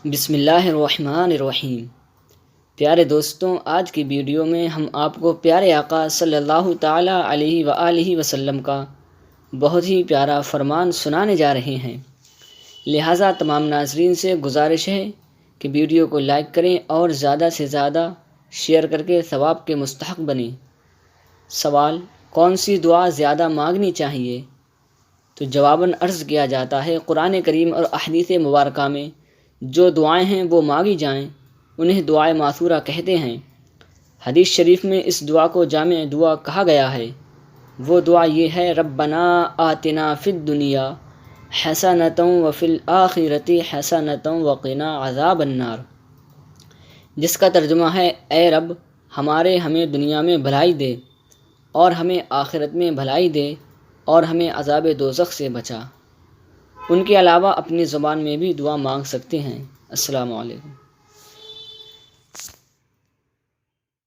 بسم اللہ الرحمن الرحیم۔ پیارے دوستوں، آج کی ویڈیو میں ہم آپ کو پیارے آقا صلی اللہ تعالیٰ علیہ وآلہ وسلم کا بہت ہی پیارا فرمان سنانے جا رہے ہیں، لہٰذا تمام ناظرین سے گزارش ہے کہ ویڈیو کو لائک کریں اور زیادہ سے زیادہ شیئر کر کے ثواب کے مستحق بنیں۔ سوال: کون سی دعا زیادہ مانگنی چاہیے؟ تو جواباً عرض کیا جاتا ہے، قرآن کریم اور احادیث مبارکہ میں جو دعائیں ہیں وہ مانگی جائیں انہیں دعائے ماثورہ کہتے ہیں۔ حدیث شریف میں اس دعا کو جامع دعا کہا گیا ہے۔ وہ دعا یہ ہے: ربنا آتنا فی الدنیا حسنۃ وفی الآخرۃ حسنۃ وقنا عذاب النار، جس کا ترجمہ ہے: اے رب، ہمیں دنیا میں بھلائی دے اور ہمیں آخرت میں بھلائی دے اور ہمیں عذاب دوزخ سے بچا۔ ان کے علاوہ اپنی زبان میں بھی دعا مانگ سکتے ہیں۔ السلام علیکم۔